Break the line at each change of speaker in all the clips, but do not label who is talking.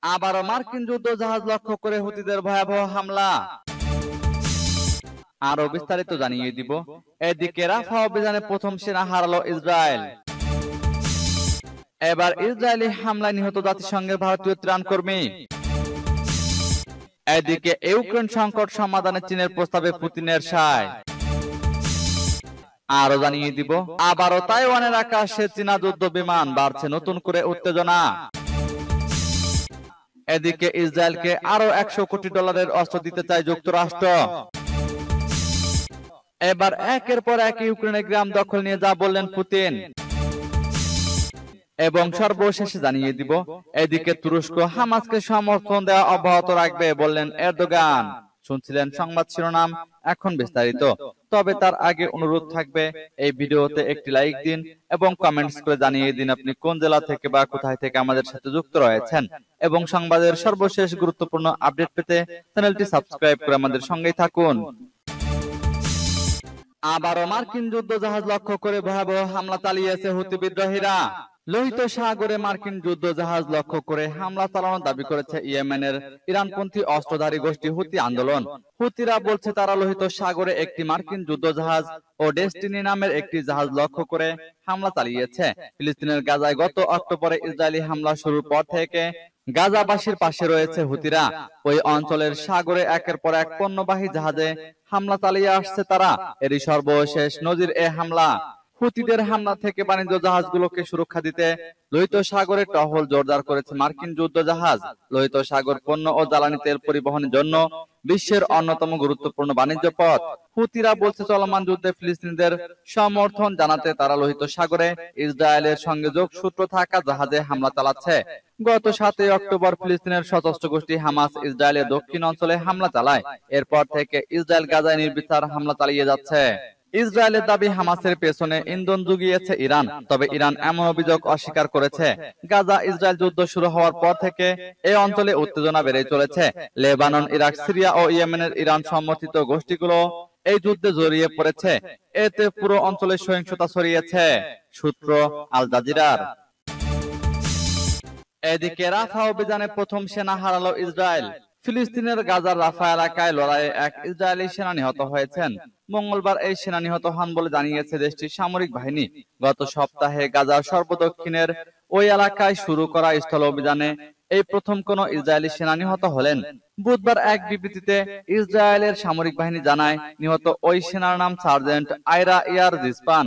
আবারও মার্কিন যুদ্ধ জাহাজ লক্ষ্য করে হুতিদের ভয়াবহ হামলা। আরো বিস্তারিত জানিয়ে দিব। এদিকে রাফা অভিযানে প্রথম সেনা হারালো ইসরায়েল। এবার ইসরায়েলি হামলায় নিহত জাতিসংঘের ভারতীয় ত্রাণকর্মী। এদিকে ইউক্রেন সংকট সমাধানে চীনের প্রস্তাবে পুতিনের সায়। আরো জানিয়ে দিব, আবারও তাইওয়ানের আকাশে চীনা যুদ্ধ বিমান, বাড়ছে নতুন করে উত্তেজনা। এদিকে ইসরায়েলকে আরো $100 কোটি অস্ত্র দিতে চায় যুক্তরাষ্ট্র। এবার একের পর এক ইউক্রেনের গ্রাম দখল নিয়ে যা বললেন পুতিন। এবং সর্বশেষে জানিয়ে দিব, এদিকে তুরস্ক হামাসকে সমর্থন দেওয়া অব্যাহত রাখবে বললেন এরদোগান। শুনছিলেন সংবাদ শিরোনাম, এখন বিস্তারিত। তবে তার আগে অনুরোধ থাকবে, এই ভিডিওতে একটি লাইক দিন এবং কমেন্টস করে জানিয়ে দিন আপনি কোন জেলা থেকে বা কোথায় থেকে আমাদের সাথে যুক্ত রয়েছেন। এবং সংবাদের সর্বশেষ গুরুত্বপূর্ণ আপডেট পেতে চ্যানেলটি সাবস্ক্রাইব করে আমাদের সঙ্গেই থাকুন। আবারও মার্কিন যুদ্ধ জাহাজ লক্ষ্য করে ভয়াবহ হামলা চালিয়েছে হুতি বিদ্রোহীরা। লোহিত সাগরে মার্কিন যুদ্ধ জাহাজ লক্ষ্য করে হামলা চালানোর দাবি করেছে ইয়েমেনের ইরানপন্থী অস্ত্রধারী গোষ্ঠী হুতি আন্দোলন। হুতিরা বলছে তারা লোহিত সাগরে একটি মার্কিন যুদ্ধ জাহাজ ও ডেস্টিনি নামের একটি জাহাজ লক্ষ্য করে হামলা চালিয়েছে। ফিলিস্তিনের গাজায় গত অক্টোবরে ইসরায়েলি হামলা শুরুর পর থেকে গাজাবাসীর পাশে রয়েছে হুতিরা। ওই অঞ্চলের সাগরে একের পর এক পণ্যবাহী জাহাজে হামলা চালিয়ে আসছে তারা। এরই সর্বশেষ নজির এ হামলা। হুতিদের হামলা থেকে বাণিজ্য জাহাজগুলোকে সুরক্ষা দিতে লোহিত সাগরে টহল জোরদার করেছে মার্কিন যুদ্ধ জাহাজ। লোহিত সাগর পণ্য ও জ্বালানি তেল পরিবহনের জন্য বিশ্বের অন্যতম গুরুত্বপূর্ণ বাণিজ্য পথ। হুতিরা বলছে চলমান যুদ্ধে ফিলিস্তিনিদের সমর্থন জানাতে তারা লোহিত সাগরে ইসরায়েলের সঙ্গে যোগসূত্র থাকা জাহাজে হামলা চালাচ্ছে। গত 7 অক্টোবর ফিলিস্তিনের সশস্ত্র গোষ্ঠী হামাস ইসরায়েলের দক্ষিণ অঞ্চলে হামলা চালায়। এরপর থেকে ইসরায়েল গাজায় নির্বিচার হামলা চালিয়ে যাচ্ছে। ইসরায়েলের দাবি হামাসের পেছনে ইন্ধন জুগিয়েছে ইরান, তবে ইরান এমন অভিযোগ অস্বীকার করেছে। গাজা ইসরায়েল যুদ্ধ শুরু হওয়ার পর থেকে এই অঞ্চলে উত্তেজনা বেড়ে চলেছে। লেবানন, ইরাক, সিরিয়া ও ইয়েমেনের ইরান সমর্থিত গোষ্ঠীগুলো এই যুদ্ধে জড়িয়ে পড়েছে। এতে পুরো অঞ্চলে সহিংসতা ছড়িয়েছে। সূত্র আল জাজিরার। এদিকে রাফা অভিযানে প্রথম সেনা হারালো ইসরায়েল। ফিলিস্তিনের গাজার রাফা এলাকায় লড়াইয়ে এক ইসরায়েলি সেনা নিহত হয়েছেন। মঙ্গলবার এই সেনা নিহত হন বলে জানিয়েছে দেশটির সামরিক বাহিনী। গত সপ্তাহে গাজার সর্বদক্ষিণের ওই এলাকায় শুরু করা স্থল অভিযানে এই প্রথম কোন ইসরায়েলি সেনা নিহত হলেন। বুধবার এক বিবৃতিতে ইসরায়েলের সামরিক বাহিনী জানায়, নিহত ওই সেনার নাম সার্জেন্ট আয়রা ইয়ার জিসপান।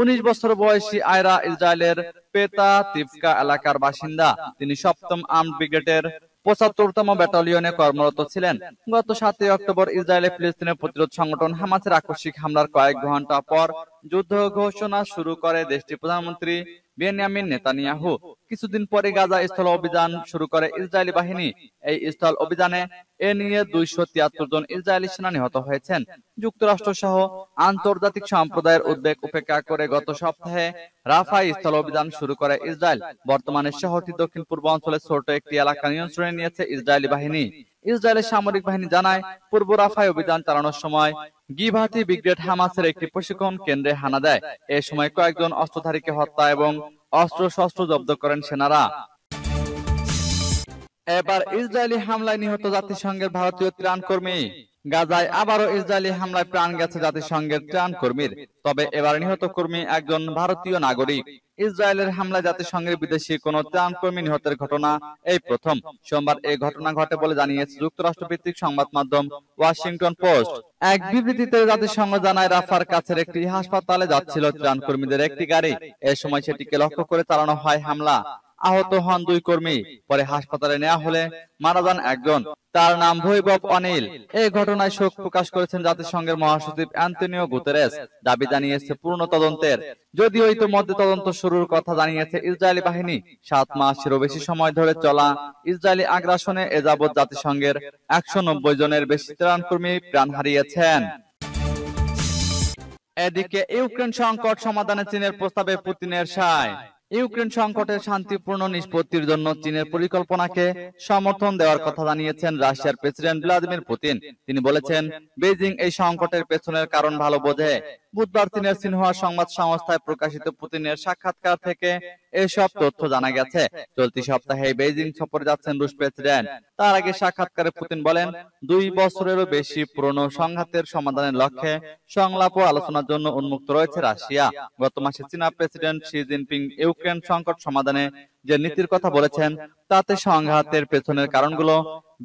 19 বছর বয়সী আয়রা ইসরায়েলের পেতা তিফকা এলাকার বাসিন্দা। তিনি 7ম আর্মড ব্রিগেডের 75তম ব্যাটালিয়নে কর্মরত ছিলেন। গত 7 অক্টোবর ইসরায়েলে ফিলিস্তিনের প্রতিরোধ সংগঠন হামাসের আকস্মিক হামলার কয়েক ঘন্টা পর যুদ্ধ ঘোষণা শুরু করে দেশটির প্রধানমন্ত্রী বেনিয়ামিন নেতানিয়াহু। কিছুদিন পরে গাজা স্থল অভিযান শুরু করে ইসরায়েলি বাহিনী। এই স্থল অভিযানে এ নিয়ে 273 জন ইসরায়েলি সেনা নিহত হয়েছেন। যুক্তরাষ্ট্র সহ আন্তর্জাতিক সম্প্রদায়ের উদ্বেগ উপেক্ষা করে গত সপ্তাহে রাফায় স্থল অভিযান শুরু করে ইসরায়েল। বর্তমানে শহরটি দক্ষিণ পূর্ব অঞ্চলের ছোট একটি এলাকা নিয়ন্ত্রণে নিয়েছে ইসরায়েলি বাহিনী। ইসরায়েলের সামরিক বাহিনী জানায়, পূর্ব রাফায় অভিযান চালানোর সময় গিভাতি ব্রিগেড হামাসের একটি প্রশিক্ষণ কেন্দ্রে হানা দেয়। এ সময় কয়েকজন অস্ত্রধারীকে হত্যা এবং অস্ত্রশস্ত্র জব্দ করেন সেনারা। এবার ইসরায়েলি হামলায় নিহত জাতিসংঘের ভারতীয় ত্রাণকর্মী। গাজায় আবারও ইসরায়েলি হামলায় প্রাণ গেছে জাতিসংঘের ত্রাণকর্মীর। তবে এবার নিহত কর্মী একজন ভারতীয় নাগরিক। ইসরায়েলের হামলায় জাতিসংঘের বিদেশি কোন ত্রাণকর্মী নিহতের ঘটনা এই প্রথম। সোমবার এই ঘটনা ঘটে বলে জানিয়েছে যুক্তরাষ্ট্র ভিত্তিক সংবাদ মাধ্যম ওয়াশিংটন পোস্ট। এক বিবৃতিতে জাতিসংঘ জানায়, রাফার কাছের একটি হাসপাতালে যাচ্ছিল ত্রাণকর্মীদের একটি গাড়ি। এ সময় সেটিকে লক্ষ্য করে চালানো হয় হামলা। আহত হন 2 কর্মী। পরে হাসপাতালে নেওয়া হলে মারা যান একজন, তার নাম বৈভব অনিল। এই ঘটনায় শোক প্রকাশ করেছেন জাতিসংঘের মহাসচিব অ্যান্টনিও গুতেরেস। দাবি জানিয়েছে পূর্ণ তদন্তের। যদিও ইতিমধ্যে তদন্ত শুরুর কথা জানিয়েছে ইসরায়েলি বাহিনী। 7 মাসেরও বেশি সময় ধরে চলা ইসরায়েলি আগ্রাসনে এ যাবৎ জাতিসংঘের 190 জনের বেশি ত্রাণকর্মী প্রাণ হারিয়েছেন। এদিকে ইউক্রেন সংকট সমাধানে চীনের প্রস্তাবে পুতিনের সায়। ইউক্রেন সংকটের শান্তিপূর্ণ নিষ্পত্তির জন্য চীনের পরিকল্পনাকে সমর্থন দেওয়ার কথা জানিয়েছেন রাশিয়ার প্রেসিডেন্ট ভ্লাদিমির পুতিন। তিনি বলেছেন, বেইজিং এই সংকটের পেছনের কারণ ভালো বোঝে। বুধবার চীনের সিনহুয়া সংবাদ সংস্থায় প্রকাশিত পুতিনের সাক্ষাৎকার থেকে এসব তথ্য জানা গেছে। চলতি সপ্তাহে বেইজিং সফরে যাচ্ছেন রুশ প্রেসিডেন্ট। তার আগে সাক্ষাৎকারে পুতিন বলেন, 2 বছরেরও বেশি পুরনো সংঘাতের সমাধানের লক্ষ্যে সংলাপ ও আলোচনার জন্য উন্মুক্ত রয়েছে রাশিয়া। গত মাসে চীনা প্রেসিডেন্ট শি জিনপিং ইউক্রেন সংকট সমাধানে যে নীতির কথা বলেছেন, তাতে সংঘাতের পেছনের কারণগুলো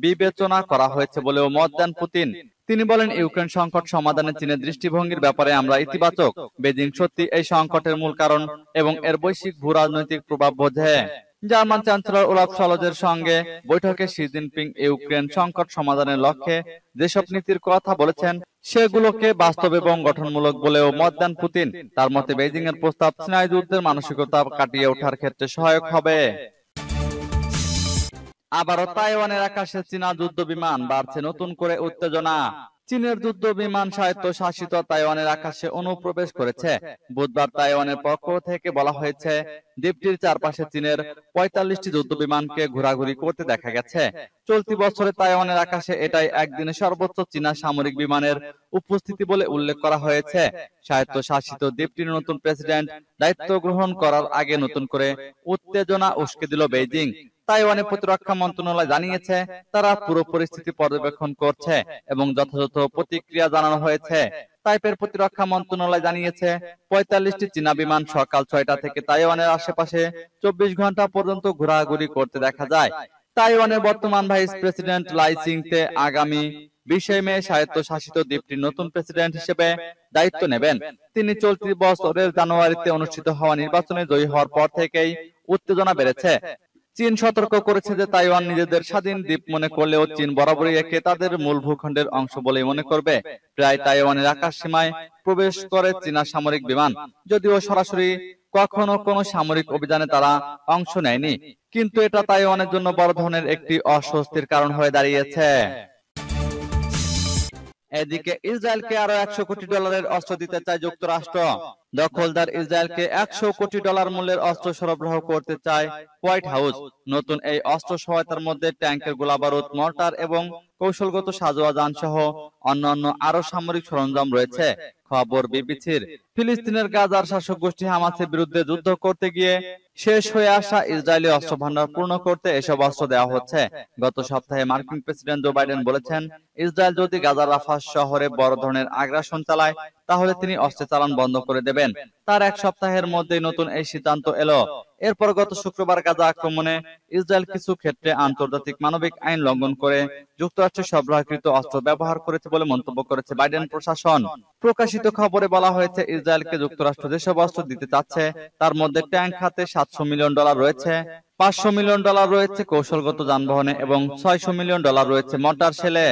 বিবেচনা করা হয়েছে বলেও মত দেন পুতিন। তিনি বলেন, ইউক্রেন সংকট সমাধানে চীনের দৃষ্টিভঙ্গির ব্যাপারে আমরা ইতিবাচক। বেজিং সত্যি এই সংকটের মূল কারণ এবং এর বৈশ্বিক ভূরাজনৈতিক প্রভাব বোঝে। জার্মান চ্যান্সেলর ওলাফ শলজের সঙ্গে বৈঠকে শি জিনপিং ইউক্রেন সংকট সমাধানের লক্ষ্যে যেসব নীতির কথা বলেছেন, সেগুলোকে বাস্তব এবং গঠনমূলক বলেও মত দেন পুতিন। তার মতে, বেইজিং এর প্রস্তাব সিনাই যুদ্ধের মানসিকতা কাটিয়ে ওঠার ক্ষেত্রে সহায়ক হবে। আবারও তাইওয়ানের আকাশে চীনা যুদ্ধ বিমান, বাড়ছে নতুন করে উত্তেজনা। চীনের যুদ্ধ বিমান স্বায়ত্তশাসিত তাইওয়ানের আকাশে অনুপ্রবেশ করেছে। বুধবার তাইওয়ানের পক্ষ থেকে বলা হয়েছে, দ্বীপটির চারপাশে চীনের 45টি যুদ্ধ বিমানকে ঘোরাঘুরি করতে দেখা গেছে। চলতি বছরে তাইওয়ানের আকাশে এটাই একদিনে সর্বোচ্চ চীনা সামরিক বিমানের উপস্থিতি বলে উল্লেখ করা হয়েছে। স্বায়ত্তশাসিত দ্বীপটির নতুন প্রেসিডেন্ট দায়িত্ব গ্রহণ করার আগে নতুন করে উত্তেজনা উস্কে দিল বেইজিং। তাইওয়ানের প্রতিরক্ষা মন্ত্রণালয় জানিয়েছে, তারা পুরো পরিস্থিতি পর্যবেক্ষণ করছে এবং যথাযথ প্রতিক্রিয়া জানানো হয়েছে। তাইপের প্রতিরক্ষা মন্ত্রণালয় জানিয়েছে, 45টি চীনা বিমান সকাল 6টা থেকে তাইওয়ানের আশেপাশে 24 ঘন্টা পর্যন্ত ঘোরাঘুরি করতে দেখা যায়। তাইওয়ানের বর্তমান ভাইস প্রেসিডেন্ট লাই চিং-তে আগামী 20 মে স্বায়ত্তশাসিত দ্বীপটির নতুন প্রেসিডেন্ট হিসেবে দায়িত্ব নেবেন। তিনি চলতি বছরের জানুয়ারিতে অনুষ্ঠিত হওয়া নির্বাচনে জয়ী হওয়ার পর থেকেই উত্তেজনা বেড়েছে। চীন সতর্ক করেছে যে তাইওয়ান নিজেদের স্বাধীন দ্বীপ মনে করলেও চীন বরাবরই একে তাদের মূল ভূখণ্ডের অংশ বলেই মনে করবে। প্রায় তাইওয়ানের আকাশ সীমায় প্রবেশ করে চীনা সামরিক বিমান, যদিও সরাসরি কখনো কোনো সামরিক অভিযানে তারা অংশ নেয়নি, কিন্তু এটা তাইওয়ানের জন্য বড় ধরনের একটি অস্বস্তির কারণ হয়ে দাঁড়িয়েছে। এদিকে ইসরায়েলকে আরো $100 কোটি অস্ত্র দিতে চায় যুক্তরাষ্ট্র। দখলদার ইসরায়েলকে $100 কোটি মূল্যের অস্ত্র সরবরাহ করতে চায় হোয়াইট হাউস। নতুন এই অস্ত্র সহায়তার মধ্যে ট্যাঙ্কের গোলাবারুদ, মর্টার এবং কৌশলগত সাজোয়া যান সহ অন্যান্য আরো সামরিক সরঞ্জাম রয়েছে। খবর বিবিসির। ফিলিস্তিনের গাজার শাসক গোষ্ঠী হামাসের বিরুদ্ধে যুদ্ধ করতে গিয়ে শেষ হয়ে আসা ইসরায়েলি অস্ত্র ভান্ডার পূর্ণ করতে এসব অস্ত্র দেওয়া হচ্ছে। গত সপ্তাহে মার্কিন প্রেসিডেন্ট জো বাইডেন বলেছেন, ইসরায়েল যদি গাজার রাফা শহরে বড় ধরনের আগ্রাসন চালায়, তাহলে তিনি অস্ত্র চালান বন্ধ করে দেবেন। তার এক সপ্তাহের মধ্যেই নতুন এই সিদ্ধান্ত এলো। এরপর গত শুক্রবার গাজা আক্রমণে ইসরায়েল কিছু ক্ষেত্রে আন্তর্জাতিক মানবিক আইন লঙ্ঘন করে যুক্তরাষ্ট্রের সরবরাহকৃত অস্ত্র ব্যবহার করেছে বলে মন্তব্য করেছে বাইডেন প্রশাসন। প্রকাশিত খবরে বলা হয়েছে, ইসরায়েলকে যুক্তরাষ্ট্র যেসব অস্ত্র দিতে চাচ্ছে, তার মধ্যে ট্যাঙ্ক খাতে $700 মিলিয়ন রয়েছে, $500 মিলিয়ন রয়েছে কৌশলগত যানবাহনে এবং $600 মিলিয়ন রয়েছে মর্টার শেলে।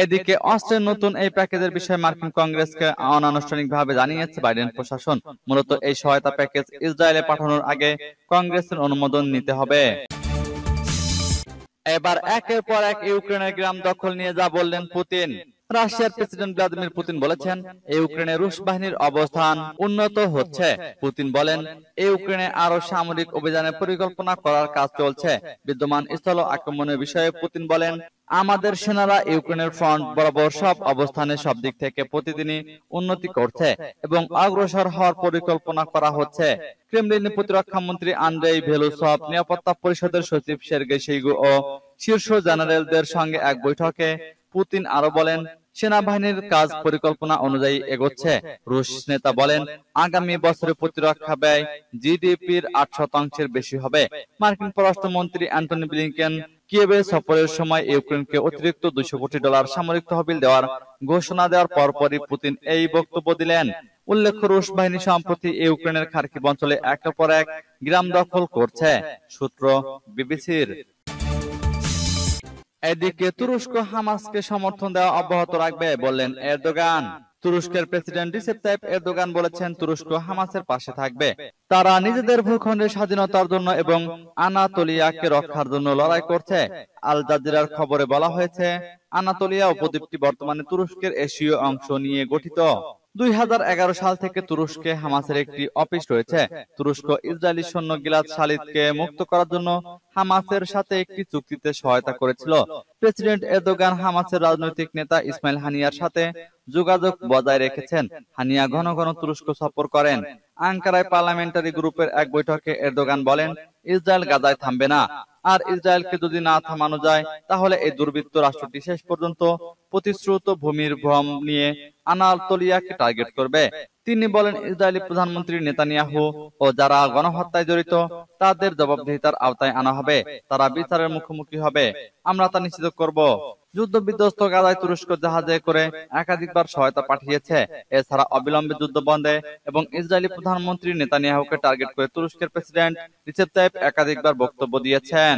এদিকে অস্ত্রের নতুন এই প্যাকেজের বিষয়ে মার্কিন কংগ্রেসকে অনানুষ্ঠানিকভাবে জানিয়েছে বাইডেন প্রশাসন। মূলত এই সহায়তা প্যাকেজ ইসরায়েলে পাঠানোর আগে কংগ্রেসের অনুমোদন নিতে হবে। এবার একের পর এক ইউক্রেনের গ্রাম দখল নিয়ে যা বললেন পুতিন। রাশিয়ার প্রেসিডেন্ট ভ্লাদিমির পুতিন বলেছেন, ইউক্রেনে রুশ বাহিনীর অবস্থান উন্নত হচ্ছে। পুতিন বলেন, ইউক্রেনে আরো সামরিক অভিযানের পরিকল্পনা করার কাজ চলছে। বিদ্যমান স্থল আক্রমণের বিষয়ে পুতিন বলেন, আমাদের সেনারা ইউক্রেনের ফ্রন্ট বরাবর সব অবস্থানে সব দিক থেকে প্রতিদিনই উন্নতি করছে এবং অগ্রসর হওয়ার পরিকল্পনা করা হচ্ছে। ক্রেমলিনের প্রতিরক্ষা মন্ত্রী আন্দ্রেই ভেলুসভ, নিরাপত্তা পরিষদের সচিব সের্গেই শোইগু ও শীর্ষ জেনারেলদের সঙ্গে এক বৈঠকে পুতিন আরো বলেন, সেনাবাহিনীর কাজ পরিকল্পনা অনুযায়ী এগোচ্ছে। রুশ নেতা বলেন, আগামী বছরে প্রতিরক্ষা ব্যয় জিডিপির 8% বেশি হবে। মার্কিন পররাষ্ট্রমন্ত্রী অ্যান্টনি ব্লিংকেন কিয়েভে সফরের সময় ইউক্রেনকে অতিরিক্ত $200 কোটি সামরিক তহবিল দেওয়ার ঘোষণা দেওয়ার পরপরই পুতিন এই বক্তব্য দিলেন। উল্লেখ্য, রুশ বাহিনী সম্প্রতি ইউক্রেনের খার্কিভ অঞ্চলে একের পর এক গ্রাম দখল করছে। সূত্র বিবিসির। এদিকে তুরস্ক হামাসকে সমর্থন দেওয়া অব্যাহত রাখবে বললেন এরদোগান। তুরস্কের প্রেসিডেন্ট রিসেপ তাইপ এরদোগান বলেছেন, তুরস্ক হামাসের পাশে থাকবে। তারা নিজেদের ভূখণ্ডের স্বাধীনতার জন্য এবং আনাতোলিয়াকে রক্ষার জন্য লড়াই করছে। আল জাজিরার খবরে বলা হয়েছে, আনাতোলিয়া উপদ্বীপটি বর্তমানে তুরস্কের এশীয় অংশ নিয়ে গঠিত। 2011 সাল থেকে তুরস্কে হামাসের একটি অফিস রয়েছে। তুরস্ক ইসরায়েলি সৈন্য গিলাদ শালিদকে মুক্ত করার জন্য হামাসের সাথে একটি চুক্তিতে সহায়তা করেছিল। প্রেসিডেন্ট এরদোগান হামাসের রাজনৈতিক নেতা ইসমাইল হানিয়ার সাথে যোগাযোগ বজায় রেখেছেন। হানিয়া ঘন ঘন তুরস্ক সফর করেন। আঙ্কারায় পার্লামেন্টারি গ্রুপের এক বৈঠকে এরদোগান বলেন, ইসরায়েল গাজায় থামবে না, আর ইসরায়েলকে যদি না থামানো যায় তাহলে এই দুর্বৃত্ত রাষ্ট্রটি শেষ পর্যন্ত প্রতিশ্রুত ভূমির ভ্রম নিয়ে আনাতোলিয়াকে টার্গেট করবে। তিনি বলেন, ইসরায়েলি প্রধানমন্ত্রী নেতানিয়াহু ও যারা গণহত্যায় জড়িত তাদের জবাবদিহিতার আওতায় আনা হবে, তারা বিচারের মুখোমুখি হবে। আমরা তা নিশ্চিত করব। যুদ্ধ বিধ্বস্ত গাজায় তুরস্ক জাহাজে করে একাধিকবার সহায়তা পাঠিয়েছে। এছাড়া অবিলম্বে যুদ্ধ বন্ধে এবং ইসরায়েলি প্রধানমন্ত্রী নেতানিয়াহুকে টার্গেট করে তুরস্কের প্রেসিডেন্ট রিসেপ তাইয়েপ একাধিকবার বক্তব্য দিয়েছেন।